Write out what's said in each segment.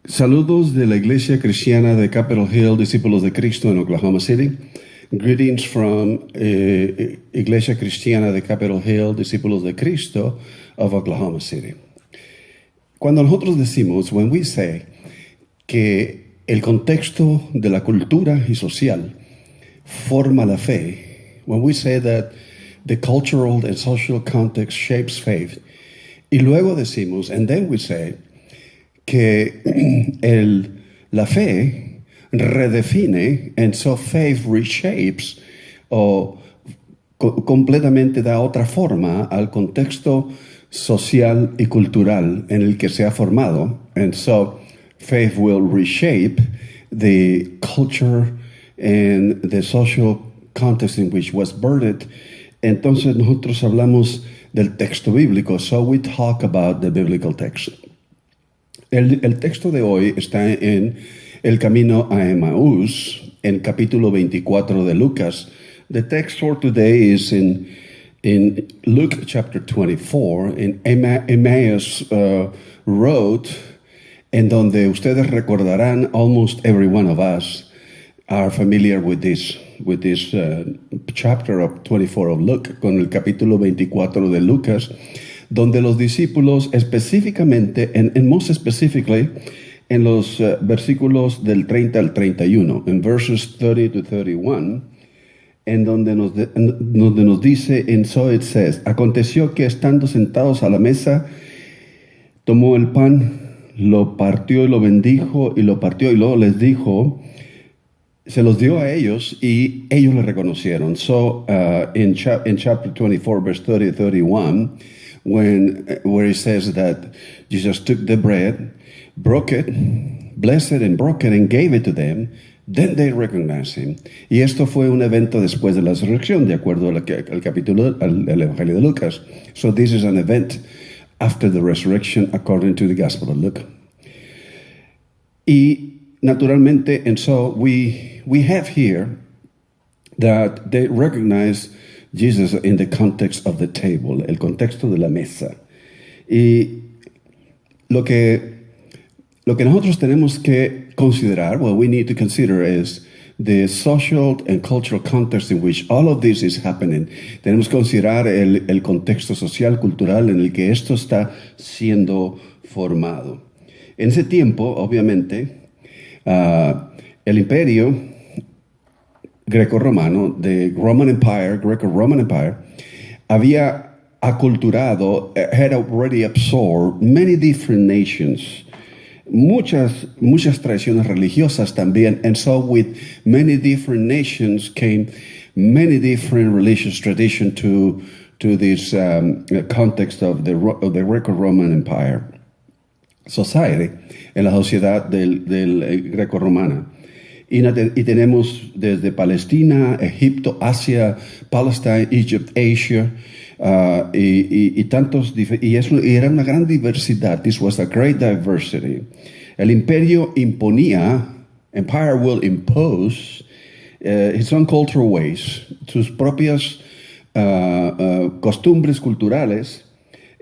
Saludos de la Iglesia Cristiana de Capitol Hill, Discípulos de Cristo en Oklahoma City. Greetings from Iglesia Cristiana de Capitol Hill, Discípulos de Cristo of Oklahoma City. Cuando nosotros decimos, when we say, que el contexto de la cultura y social forma la fe, when we say that the cultural and social context shapes faith, y luego decimos, and then we say, que la fe redefine, and so faith reshapes, o completamente da otra forma al contexto social y cultural en el que se ha formado, and so faith will reshape the culture and the social context in which was birthed. Entonces nosotros hablamos del texto bíblico, so we talk about the biblical text. El texto de hoy está en el camino a Emaús, en capítulo 24 de Lucas. The text for today is in Luke chapter 24, in Emmaus Road, en donde ustedes recordarán, almost every one of us are familiar with this chapter of 24 of Luke, con el capítulo 24 de Lucas, donde los discípulos específicamente, and most specifically, en los versículos del 30 al 31, en verses 30 to 31, en donde nos dice, and so it says, aconteció que estando sentados a la mesa, tomó el pan, lo partió y lo bendijo, y lo partió y luego les dijo, se los dio a ellos y ellos le reconocieron. So in chapter 24, verse 30 to 31, where it says that Jesus took the bread, broke it, blessed it and broke it and gave it to them, then they recognized him. Y esto fue un evento después de la resurrección, de acuerdo al capítulo, al Evangelio de Lucas. So this is an event after the resurrection according to the Gospel of Luke. Y naturalmente, and so we have here that they recognize Jesus in the context of the table, el contexto de la mesa. Y lo que nosotros tenemos que considerar, what we need to consider is the social and cultural context in which all of this is happening. Tenemos que considerar el contexto social, cultural en el que esto está siendo formado. En ese tiempo, obviamente, el imperio greco-romano, the Roman Empire, Greco-Roman Empire, había aculturado, had already absorbed many different nations, muchas tradiciones religiosas también, and so with many different nations came many different religious traditions to this context of the Greco-Roman Empire society, en la sociedad del greco-romana. Y tenemos desde Palestina, Egipto, Asia, Palestine, Egypt, Asia, y era una gran diversidad. This was a great diversity. El imperio empire will impose its own cultural ways, sus propias costumbres culturales,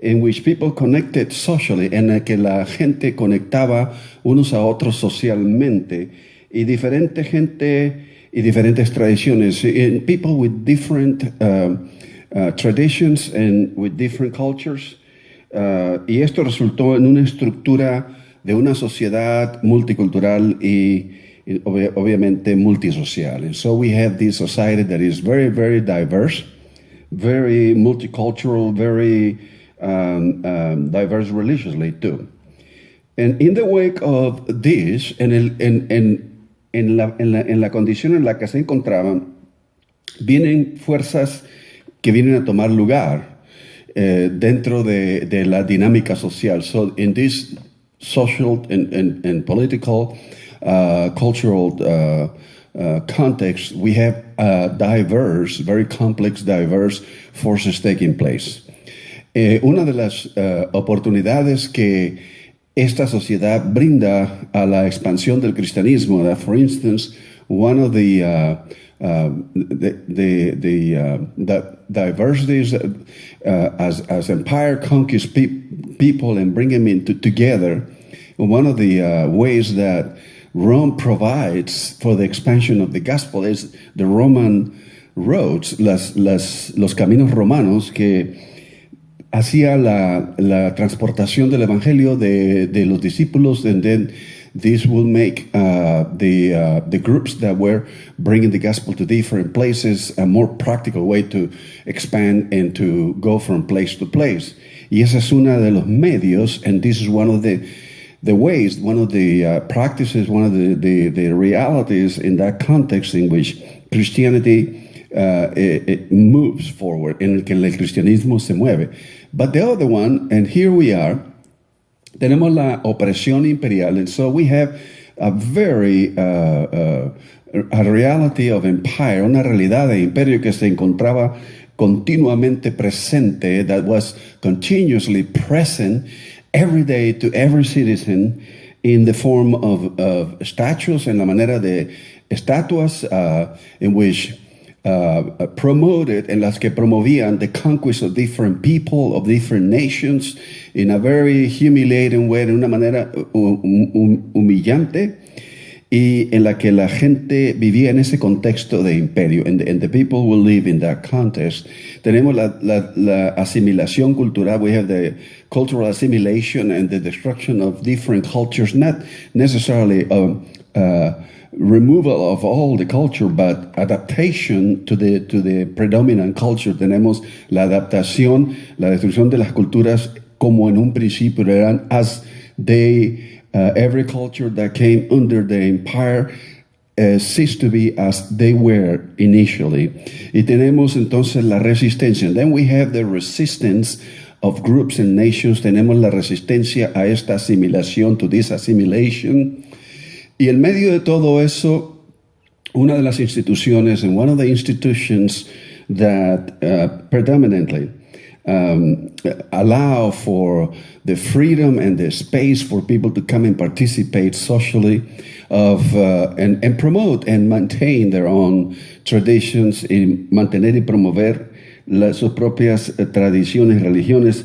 in which people connected socially, en la que la gente conectaba unos a otros socialmente, y diferente gente y diferentes tradiciones, and people with different traditions and with different cultures, y esto resultó en una estructura de una sociedad multicultural y obviamente multisocial. And so we have this society that is very, very diverse, very multicultural, very diverse religiously too. And in the wake of this, en la condición en la que se encontraban, vienen fuerzas que vienen a tomar lugar dentro de la dinámica social. So in this social and political, cultural context, we have diverse, very complex, diverse forces taking place. Una de las oportunidades que esta sociedad brinda a la expansión del cristianismo. For instance, one of the diversities as empire conquers people and bring them together, one of the ways that Rome provides for the expansion of the gospel is the Roman roads, los caminos romanos que hacía la transportación del evangelio de los discípulos, and then this will make the groups that were bringing the gospel to different places a more practical way to expand and to go from place to place. Y esa es una de los medios, and this is one of the ways, one of the practices, one of the realities in that context in which Christianity it moves forward, en el que el cristianismo se mueve. But the other one, and here we are, tenemos la opresión imperial, and so we have a very a reality of empire, una realidad de imperio que se encontraba continuamente presente, that was continuously present every day to every citizen in the form of statues, en la manera de estatuas in which promoted, en las que promovían the conquest of different people, of different nations, in a very humiliating way, de una manera humillante, y en la que la gente vivía en ese contexto de imperio, and the people will live in that context. Tenemos la asimilación cultural, we have the cultural assimilation and the destruction of different cultures, not necessarily removal of all the culture, but adaptation to the predominant culture. Tenemos la adaptación, la destrucción de las culturas como en un principio eran, as they, every culture that came under the empire ceased to be as they were initially. Y tenemos entonces la resistencia. And then we have the resistance of groups and nations. Tenemos la resistencia a esta asimilación, to this assimilation. Y en medio de todo eso, una de las instituciones, and one of the institutions that predominantly allow for the freedom and the space for people to come and participate socially and promote and maintain their own traditions, y mantener y promover sus propias tradiciones, religiones,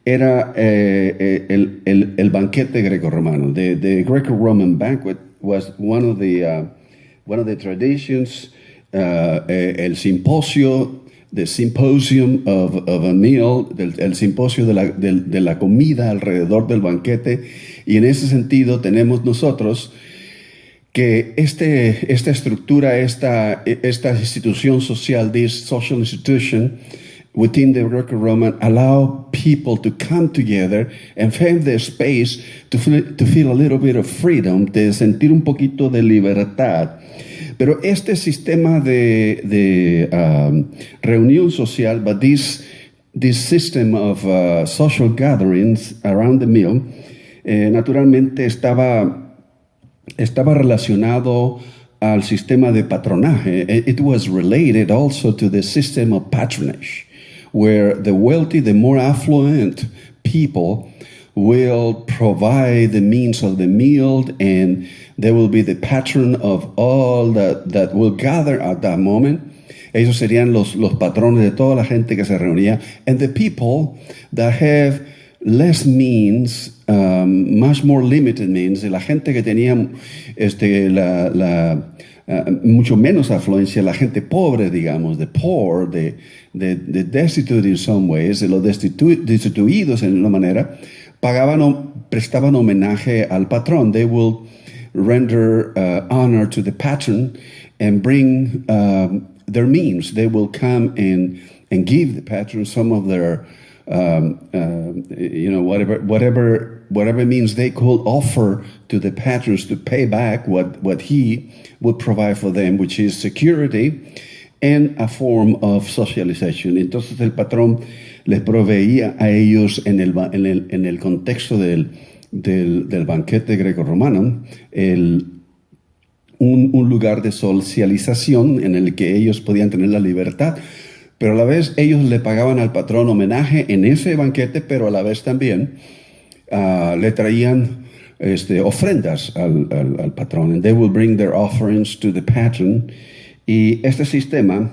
era el banquete greco-romano. The Greco-Roman banquet was one of the traditions, el simposio, the symposium of a meal, el simposio de la comida alrededor del banquete. Y en ese sentido tenemos nosotros que esta estructura, esta institución social, this social institution within the Greco-Roman, allow people to come together and have the space to feel a little bit of freedom, de sentir un poquito de libertad. Pero este sistema de reunión social, but this system of social gatherings around the meal, naturalmente estaba relacionado al sistema de patronaje. It was related also to the system of patronage, where the wealthy, the more affluent people will provide the means of the meal, and they will be the patron of all that will gather at that moment. Ellos serían los patrones de toda la gente que se reunía. And the people that have less means, much more limited means, la gente que tenía mucho menos afluencia, la gente pobre, digamos, the poor, the destitute in some ways, los destituidos en una manera, prestaban homenaje al patrón. They will render honor to the patron and bring their means. They will come and give the patron some of their whatever means they could offer to the patrons to pay back what he would provide for them, which is security and a form of socialization. Entonces el patrón les proveía a ellos en el contexto del banquete greco-romano un lugar de socialización en el que ellos podían tener la libertad, pero a la vez ellos le pagaban al patrón homenaje en ese banquete, pero a la vez también le traían ofrendas al patrón, and they will bring their offerings to the patron. Y este sistema,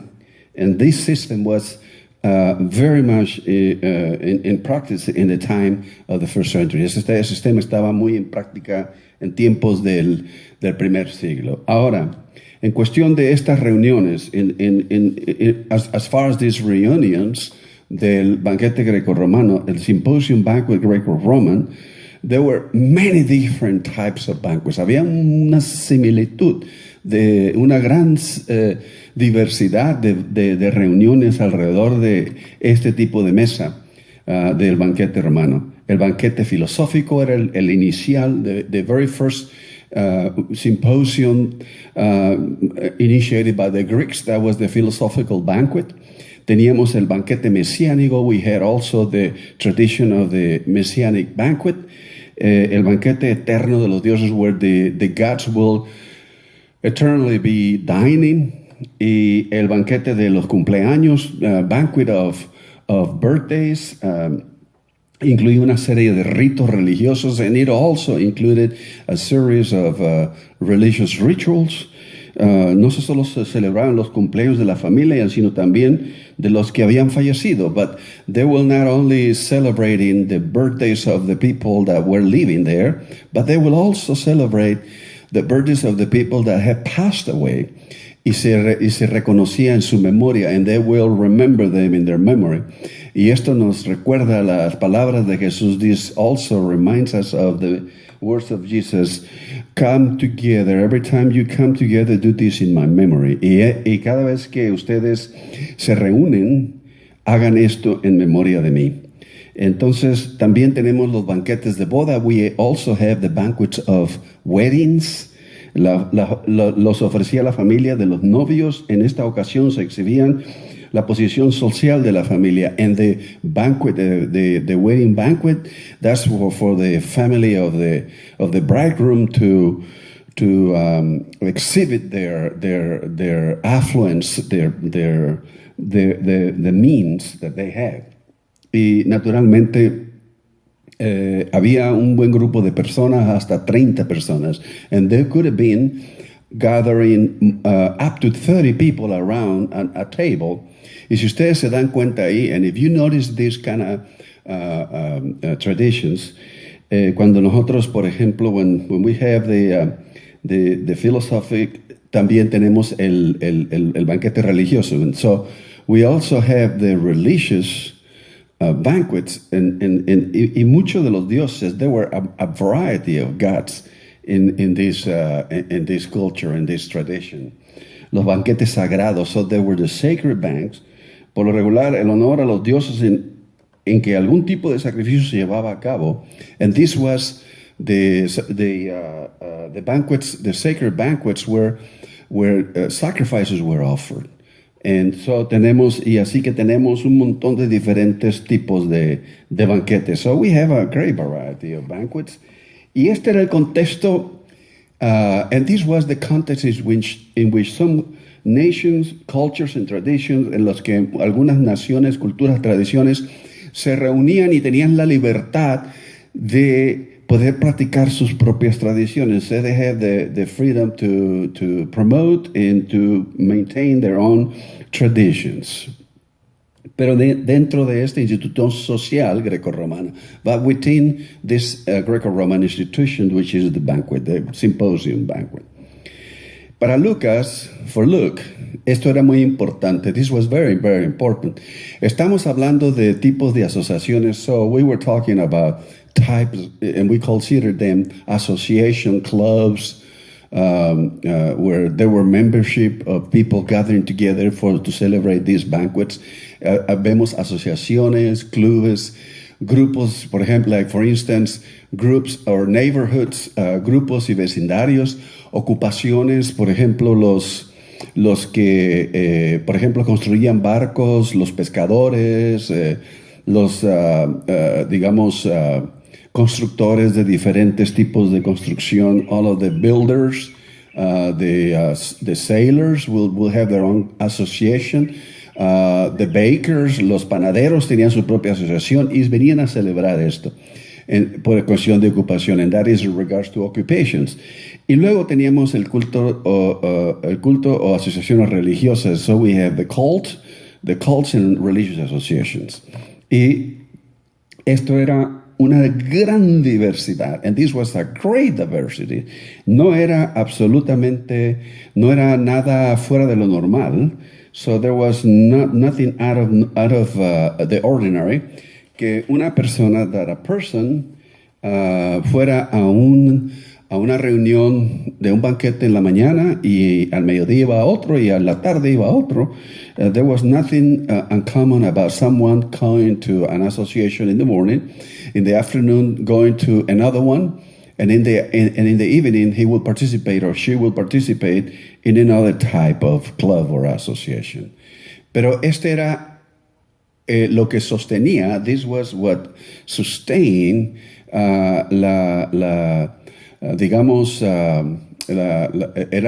and this system was very much in practice in the time of the first century. Ese sistema estaba muy en práctica en tiempos del primer siglo. Ahora, en cuestión de estas reuniones, as far as these reunions del banquete greco-romano, el Symposium Banquet Greco-Roman, there were many different types of banquets. Había una similitud de una gran diversidad de reuniones alrededor de este tipo de mesa del banquete romano. El banquete filosófico era el inicial, the very first symposium initiated by the Greeks. That was the philosophical banquet. Teníamos el banquete mesiánico. We had also the tradition of the messianic banquet. El banquete eterno de los dioses, where the gods will eternally be dining. Y el banquete de los cumpleaños, banquet of birthdays, incluía una serie de ritos religiosos, and it also included a series of religious rituals. No solo se celebraban los cumpleaños de la familia, sino también de los que habían fallecido, but they will not only celebrating the birthdays of the people that were living there, but they will also celebrate the birthdays of the people that had passed away. Y se reconocía en su memoria, and they will remember them in their memory. Y esto nos recuerda las palabras de Jesús. This also reminds us of the words of Jesus. Come together. Every time you come together, do this in my memory. Y cada vez que ustedes se reúnen, hagan esto en memoria de mí. Entonces, también tenemos los banquetes de boda. We also have the banquets of weddings. Los ofrecía la familia de los novios. En esta ocasión se exhibían la posición social de la familia. And the banquet, the wedding banquet, that's for the family of the bridegroom to exhibit their affluence, the means that they have. Y naturalmente había un buen grupo de personas, hasta 30 personas, and there could have been gathering up to 30 people around a table. Y si ustedes se dan cuenta ahí, and if you notice these kind of traditions, cuando nosotros, por ejemplo, when we have the philosophic, también tenemos el banquete religioso. And so we also have the religious banquets, y muchos de los dioses, there were a variety of gods in this culture, in this tradition. Los banquetes sagrados, so there were the sacred banks. Por lo regular, el honor a los dioses en que algún tipo de sacrificio se llevaba a cabo. And this was the banquets, the sacred banquets where sacrifices were offered. And so así que tenemos un montón de diferentes tipos de banquetes. So we have a great variety of banquets. Y este era el contexto, and this was the context in which some nations, cultures and traditions, en los que algunas naciones, culturas, tradiciones se reunían y tenían la libertad de poder practicar sus propias tradiciones. So they had the freedom to promote and to maintain their own traditions. Pero dentro de esta institución social greco-romana, but within this Greco-Roman institution, which is the banquet, the symposium banquet. Para Lucas, for Luke, esto era muy importante. This was very, very important. Estamos hablando de tipos de asociaciones, so we were talking about types, and we considered them association clubs, where there were membership of people gathering together to celebrate these banquets. Vemos asociaciones, clubes, grupos, por ejemplo, like for instance, groups or neighborhoods, grupos y vecindarios, ocupaciones, por ejemplo, los que, por ejemplo, construían barcos, los pescadores, digamos, constructores de diferentes tipos de construcción, all of the builders, the sailors will have their own association, the bakers, los panaderos tenían su propia asociación y venían a celebrar esto por cuestión de ocupación, and that is in regards to occupations. Y luego teníamos el culto o asociaciones religiosas. So we have the cult, the cults and religious associations. Y esto era una gran diversidad, and this was a great diversity. No era nada fuera de lo normal, so there was nothing out of the ordinary, que una persona, that a person fuera a una reunión de un banquete en la mañana y al mediodía iba a otro y a la tarde iba a otro. There was nothing uncommon about someone going to an association in the morning, in the afternoon going to another one, and in the evening he will participate or she will participate in another type of club or association. Pero este era lo que sostenía. This was what sustained era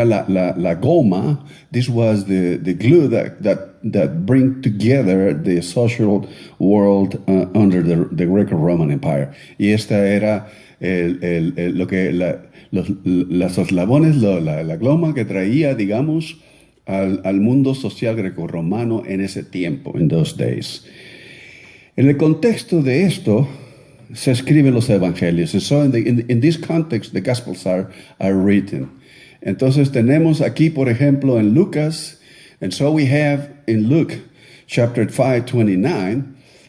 la goma. This was the glue that bring together the social world under the Greco-Roman Empire. Y esta era los eslabones, la goma que traía, digamos, al mundo social greco-romano en ese tiempo, in those days. En el contexto de esto se escriben los evangelios. And so in this context, the Gospels are written. Entonces tenemos aquí, por ejemplo, en Lucas, and so we have in Luke chapter 5:29,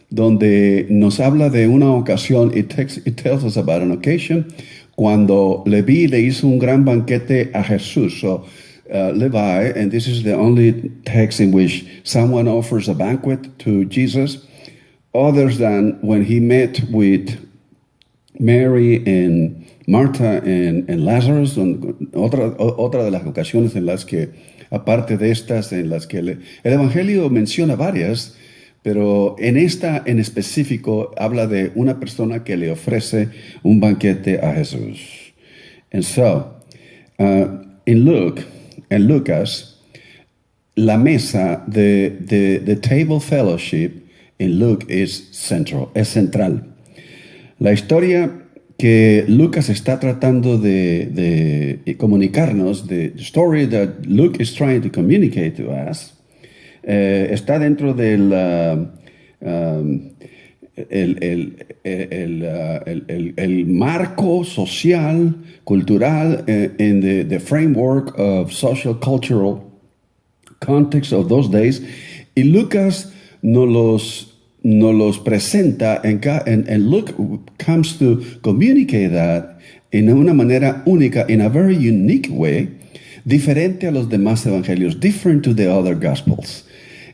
donde nos habla de una ocasión. It tells us about an occasion cuando Leví le hizo un gran banquete a Jesús. So Levi, and this is the only text in which someone offers a banquet to Jesus, other than when he met with Mary and Martha and Lazarus. Otra de las ocasiones en las que, aparte de estas, en las que el Evangelio menciona varias, pero en esta en específico habla de una persona que le ofrece un banquete a Jesús. And so, in Lucas, la mesa, the table fellowship in Luke es central. La historia que Lucas está tratando de comunicarnos, the story that Luke is trying to communicate to us, está dentro del el marco social, cultural, in the framework of social cultural context of those days. Y Lucas nos los presenta, and Luke comes to communicate that en una manera única, in a very unique way, diferente a los demás evangelios, different to the other gospels.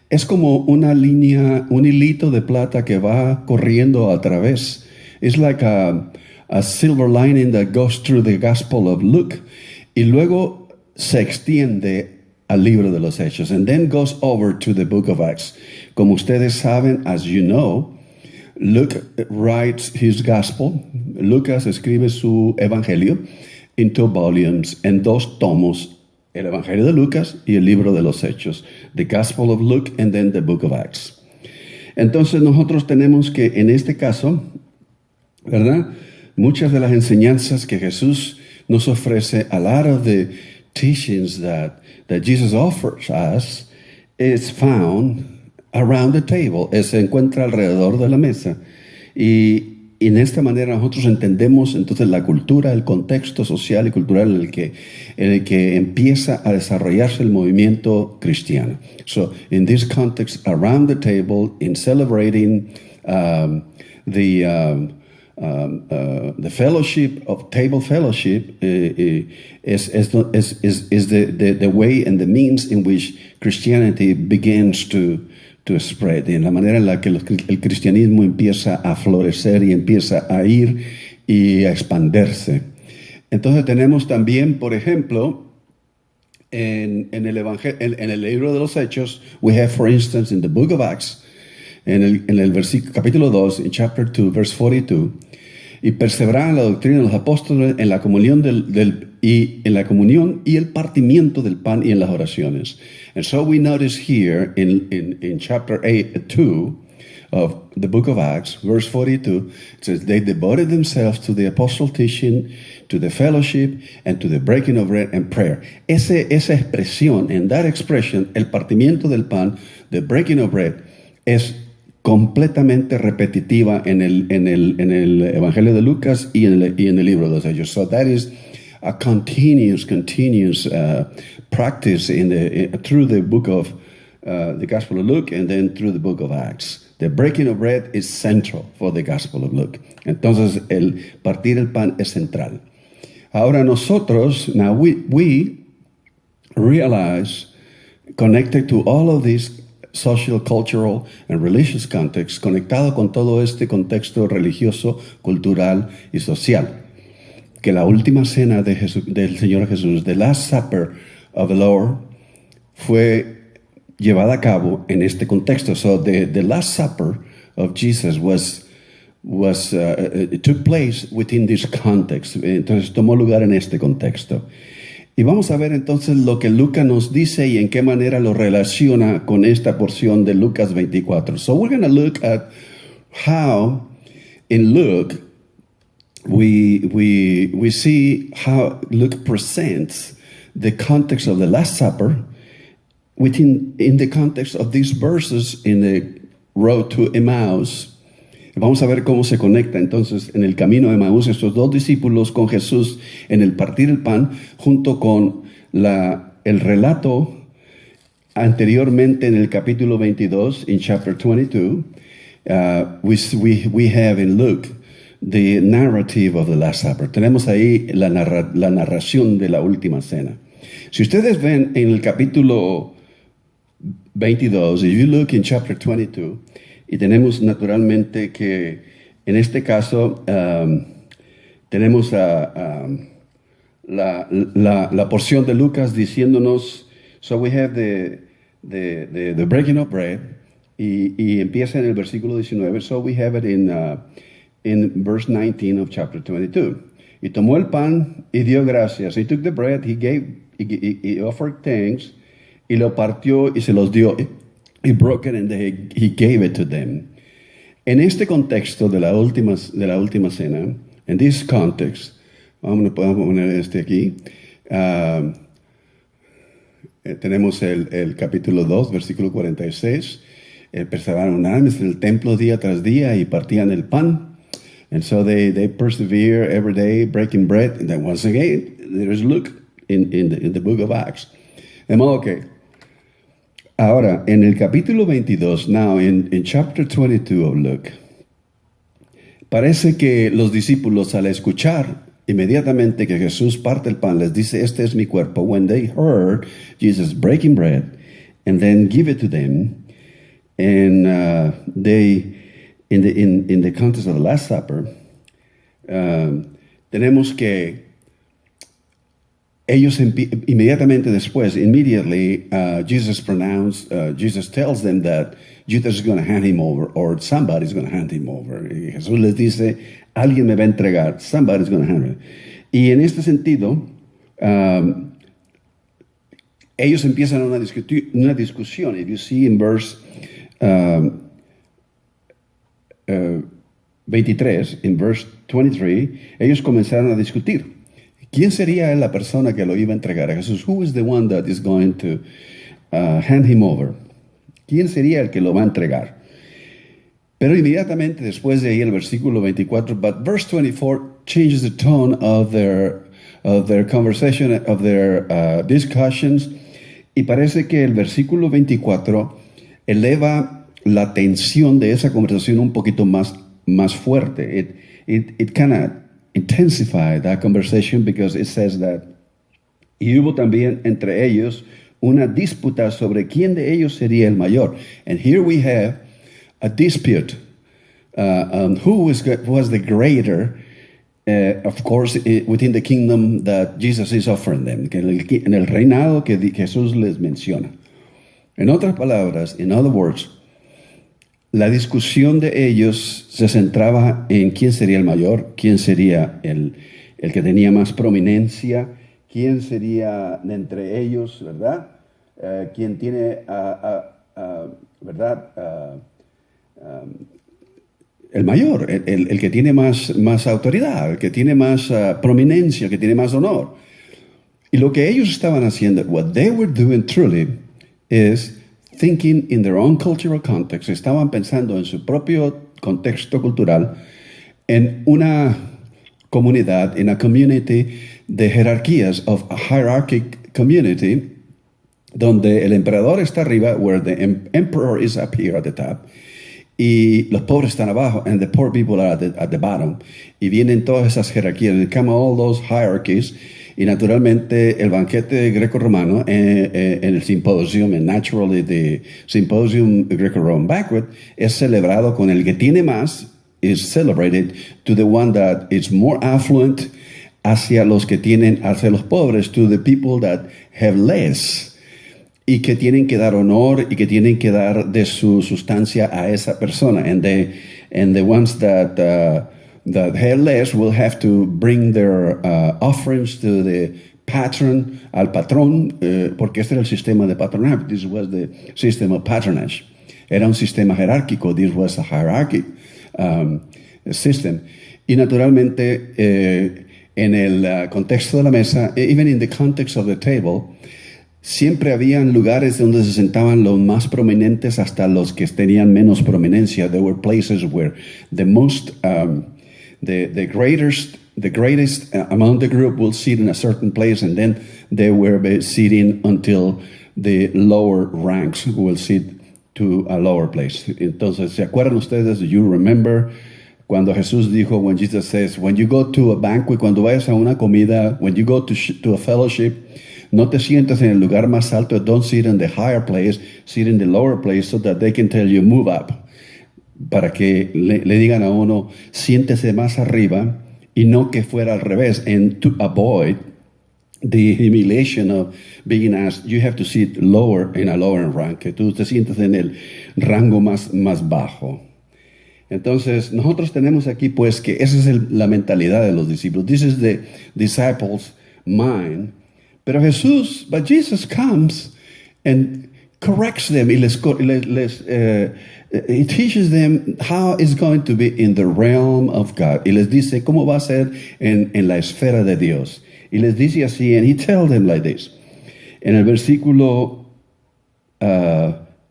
Es como una línea, un hilito de plata que va corriendo a través. It's like a silver lining that goes through the gospel of Luke, y luego se extiende al libro de los Hechos, and then goes over to the book of Acts. Como ustedes saben, as you know, Luke writes his gospel. Lucas escribe su evangelio in 2 volumes, en 2 tomos, el evangelio de Lucas y el libro de los Hechos, the Gospel of Luke and then the book of Acts. Entonces nosotros tenemos que, en este caso, ¿verdad?, muchas de las enseñanzas que Jesús nos ofrece, a lot of the teachings that Jesus offers us, is found around the table, se encuentra alrededor de la mesa. Y en esta manera nosotros entendemos entonces la cultura, el contexto social y cultural en el que empieza a desarrollarse el movimiento cristiano. So, in this context, around the table, in celebrating the fellowship of table fellowship, is the way and the means in which Christianity begins to spread, en la manera en la que el cristianismo empieza a florecer y empieza a ir y a expandirse. Entonces tenemos también, por ejemplo, en el libro de los Hechos, we have, for instance, in the book of Acts, en el capítulo 2, in chapter 2, verse 42, y perseveraban en la doctrina de los apóstoles, en la comunión en la comunión y el partimiento del pan y en las oraciones. And so we notice here in chapter 2 of the book of Acts, verse 42, it says, they devoted themselves to the apostle teaching, to the fellowship, and to the breaking of bread and prayer. Esa expresión, en that expression, el partimiento del pan, the breaking of bread, es completamente repetitiva en el Evangelio de Lucas y en el libro de los Hechos. So that is a continuous practice through the book of the Gospel of Luke and then through the book of Acts. The breaking of bread is central for the Gospel of Luke. Entonces, el partir el pan es central. Ahora nosotros, now we realize, connected to all of these social, cultural, and religious contexts, conectado con todo este contexto religioso, cultural y social, que la última cena del Señor Jesús, the Last Supper of the Lord, fue llevada a cabo en este contexto. So the Last Supper of Jesus it took place within this context. Entonces tomó lugar en este contexto. Y vamos a ver entonces lo que Lucas nos dice y en qué manera lo relaciona con esta porción de Lucas 24. So we're going to look at how in Luke we see how Luke presents the context of the Last Supper in the context of these verses in the road to Emmaus. Vamos a ver cómo se conecta entonces en el camino de Emaús estos dos discípulos con Jesús en el partir el pan, junto con el relato anteriormente en el capítulo 22, in chapter 22. We have in Luke the narrative of the Last Supper. Tenemos ahí la narración de la última cena. Si ustedes ven en el capítulo 22, if you look in chapter 22, y tenemos naturalmente que en este caso tenemos la porción de Lucas diciéndonos, so we have the breaking of bread, y empieza en el versículo 19, so we have it in verse 19 of chapter 22. Y tomó el pan y dio gracias. He took the bread, he offered thanks, y lo partió y se los dio. He broke it and he gave it to them. En este contexto de la última cena, in this context, vamos a poner este aquí. Tenemos el capítulo 2, versículo 46. Perseveraron unánimes en el templo día tras día y partían el pan. And so they persevere every day breaking bread. And then once again, there is Luke in the book of Acts. De modo que ahora, en el capítulo 22, now in chapter 22 of Luke, parece que los discípulos al escuchar inmediatamente que Jesús parte el pan, les dice, este es mi cuerpo. When they heard Jesus breaking bread and then give it to them, and they, in the context of the Last Supper, tenemos que ellos immediately Jesus tells them that Judas is going to hand him over, or somebody's going to hand him over. Y Jesús les dice, alguien me va a entregar, somebody's going to hand him. Y en este sentido, ellos empiezan una discusión. If you see in verse 23, in verse 23, ellos comenzaron a discutir. ¿Quién sería la persona que lo iba a entregar a Jesús? Who is the one that is going to hand him over? ¿Quién sería el que lo va a entregar? Pero inmediatamente después de ahí el versículo 24, but verse 24 changes the tone of their conversation, of their discussions, y parece que el versículo 24 eleva la tensión de esa conversación un poquito más fuerte. It kind of intensify that conversation because it says that y hubo también entre ellos una disputa sobre quién de ellos sería el mayor. And here we have a dispute on who was the greater, of course, within the kingdom that Jesus is offering them, en el reinado que Jesús les menciona. En otras palabras, in other words, la discusión de ellos se centraba en quién sería el mayor, quién sería el que tenía más prominencia, quién sería de entre ellos, ¿verdad? Quién tiene, ¿verdad? el mayor, el que tiene más autoridad, el que tiene más prominencia, el que tiene más honor. Y lo que ellos estaban haciendo, what they were doing truly, is thinking in their own cultural context. Estaban pensando en su propio contexto cultural, en una comunidad, en a community de jerarquías, of a hierarchic community, donde el emperador está arriba, where the emperor is up here at the top, y los pobres están abajo, and the poor people are at the bottom. Y vienen todas esas jerarquías, they come all those hierarchies, y naturalmente el banquete greco-romano en el symposium, and naturally the symposium greco-roman banquet, es celebrado con el que tiene más, is celebrated to the one that is more affluent, hacia los que tienen, hacia los pobres, to the people that have less, y que tienen que dar honor y que tienen que dar de su sustancia a esa persona, and the ones that have less will have to bring their offerings to the patron, al patrón, porque este era el sistema de patronaje. This was the system of patronage. Era un sistema jerárquico. This was a hierarchic system. Y naturalmente, en el contexto de la mesa, even in the context of the table, siempre habían lugares donde se sentaban los más prominentes hasta los que tenían menos prominencia. There were places where the greatest among the group will sit in a certain place, and then they were sitting until the lower ranks will sit to a lower place. Entonces, ¿se acuerdan ustedes? Do you remember cuando Jesús dijo, when Jesus says, when you go to a banquet, cuando vayas a una comida, when you go to a fellowship, no te sientas en el lugar más alto, don't sit in the higher place, sit in the lower place, so that they can tell you, move up. Para que le digan a uno, siéntese más arriba, y no que fuera al revés, and to avoid the humiliation of being asked, you have to sit lower in a lower rank, que tú te sientas en el rango más bajo. Entonces, nosotros tenemos aquí, pues, que esa es la mentalidad de los discípulos. This is the disciples' mind. Pero Jesús, but Jesus comes and corrects them. He teaches them how it's going to be in the realm of God. Y les dice cómo va a ser en la esfera de Dios. Y les dice así, and he tells them like this. En el versículo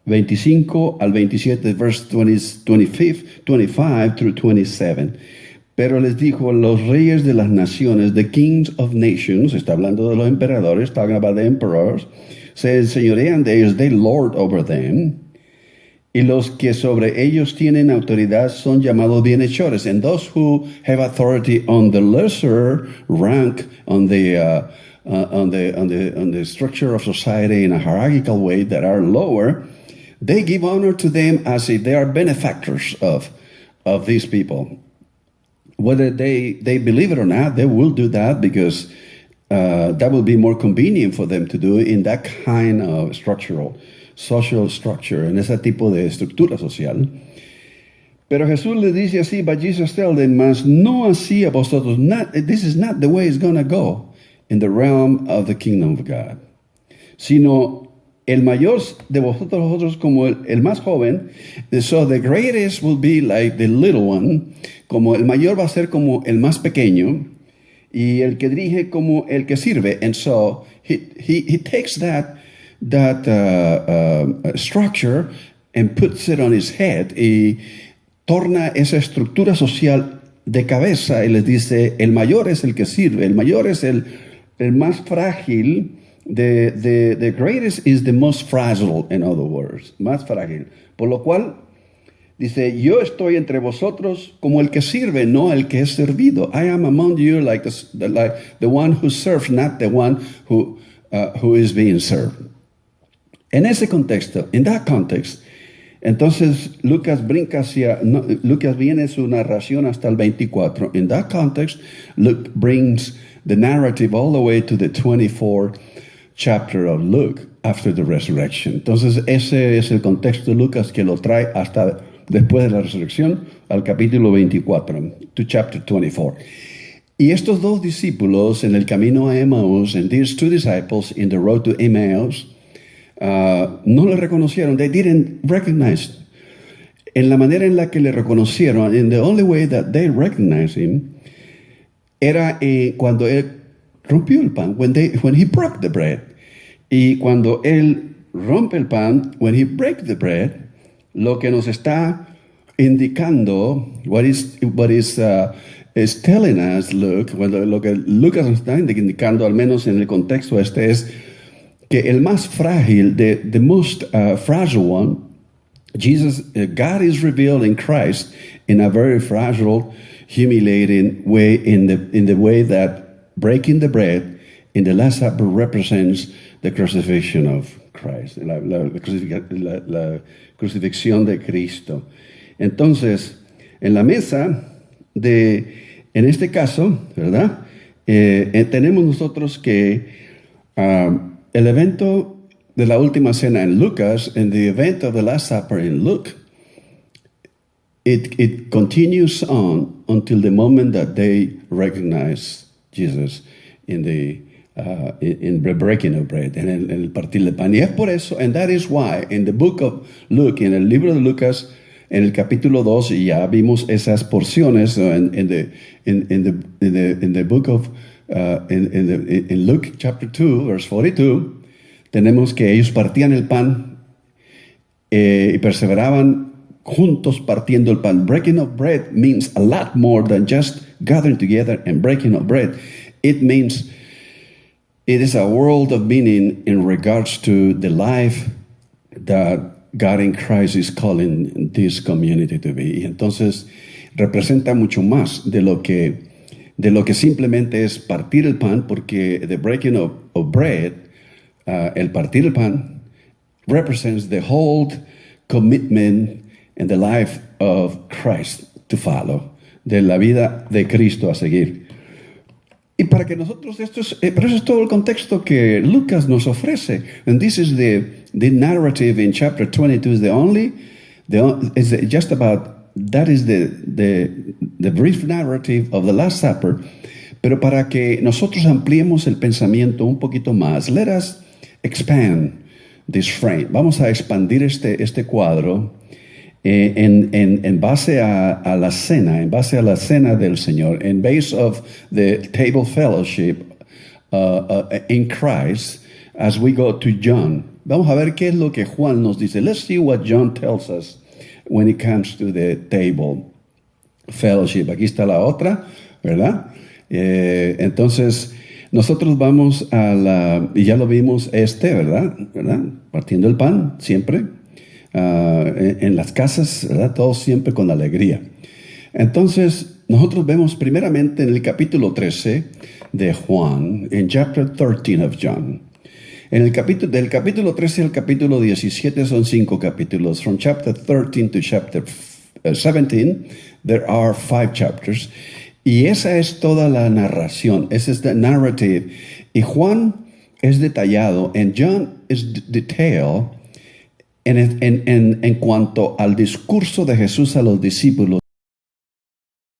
25 al 27, verse 25 through 27. Pero les dijo, los reyes de las naciones, the kings of nations, está hablando de los emperadores, talking about the emperors, se enseñorean de ellos, they lord over them, y los que sobre ellos tienen autoridad son llamados bienhechores, and those who have authority on the lesser rank, on the structure of society in a hierarchical way that are lower, they give honor to them as if they are benefactors of these people. Whether they believe it or not, they will do that because that will be more convenient for them to do in that kind of social structure, en ese tipo de estructura social. Pero Jesús le dice así, but Jesus tells them, mas no así a vosotros. This is not the way it's going to go in the realm of the kingdom of God. Sino el mayor de vosotros como el más joven, so the greatest will be like the little one, como el mayor va a ser como el más pequeño, y el que dirige como el que sirve. And so he takes that structure and puts it on his head, y torna esa estructura social de cabeza, y les dice, el mayor es el que sirve, el mayor es el más frágil. The greatest is the most fragile, in other words, más frágil. Por lo cual, dice, yo estoy entre vosotros como el que sirve, no el que es servido. I am among you like the one who serves, not the one who is being served. En ese contexto, in that context, entonces Lucas viene su narración hasta el 24. In that context, Luke brings the narrative all the way to the 24th chapter of Luke after the resurrection. Entonces ese es el contexto de Lucas que lo trae hasta después de la resurrección al capítulo 24, to chapter 24. Y estos dos discípulos en el camino a Emmaus, and these two disciples in the road to Emmaus, no le reconocieron. They didn't recognize en la manera en la que le reconocieron, in the only way that they recognized him, era cuando él rompió el pan, when he broke the bread. Y cuando él rompe el pan, when he breaks the bread, lo que nos está indicando, what is telling us, Luke, lo que Lucas nos está indicando, al menos en el contexto este, es que el más frágil, the most fragile one, God is revealed in Christ in a very fragile, humiliating way, in the way that breaking the bread in the Last Supper represents the crucifixion of Christ, la crucifixión de Cristo. Entonces, en la mesa en este caso, ¿verdad? Tenemos nosotros que el evento de la última cena en Lucas, and the event of the Last Supper in Luke, it continues on until the moment that they recognize Jesus in the breaking of bread, en el partir de pan. Y es por eso, and that is why, in the book of Luke, en el libro de Lucas, en el capítulo 2, y ya vimos esas porciones in the book of in Luke chapter 2, verse 42, tenemos que ellos partían el pan y perseveraban juntos partiendo el pan. Breaking of bread means a lot more than just gathering together and breaking of bread. It means it is a world of meaning in regards to the life that God in Christ is calling this community to be. Y entonces representa mucho más de lo que simplemente es partir el pan, porque the breaking of bread, el partir el pan, represents the whole commitment and the life of Christ to follow, de la vida de Cristo a seguir. Y para que nosotros pero eso es todo el contexto que Lucas nos ofrece. And this is the narrative in chapter 22 is the brief narrative of the Last Supper. Pero para que nosotros ampliemos el pensamiento un poquito más, let us expand this frame. Vamos a expandir este cuadro en base a la cena, en base a la cena del Señor, in base of the table fellowship in Christ, as we go to John. Vamos a ver qué es lo que Juan nos dice. Let's see what John tells us when it comes to the table fellowship. Aquí está la otra, ¿verdad? Entonces, nosotros vamos y ya lo vimos ¿verdad? Partiendo el pan, siempre. En las casas, ¿verdad? Todos siempre con alegría. Entonces, nosotros vemos primeramente en el capítulo 13 de Juan, en chapter 13 of John. Del capítulo 13 al capítulo 17 son 5 capítulos. From chapter 13 to chapter 17, there are 5 chapters. Y esa es toda la narración. Esa es the narrative. Y Juan es detallado, and John is detailed en cuanto al discurso de Jesús a los discípulos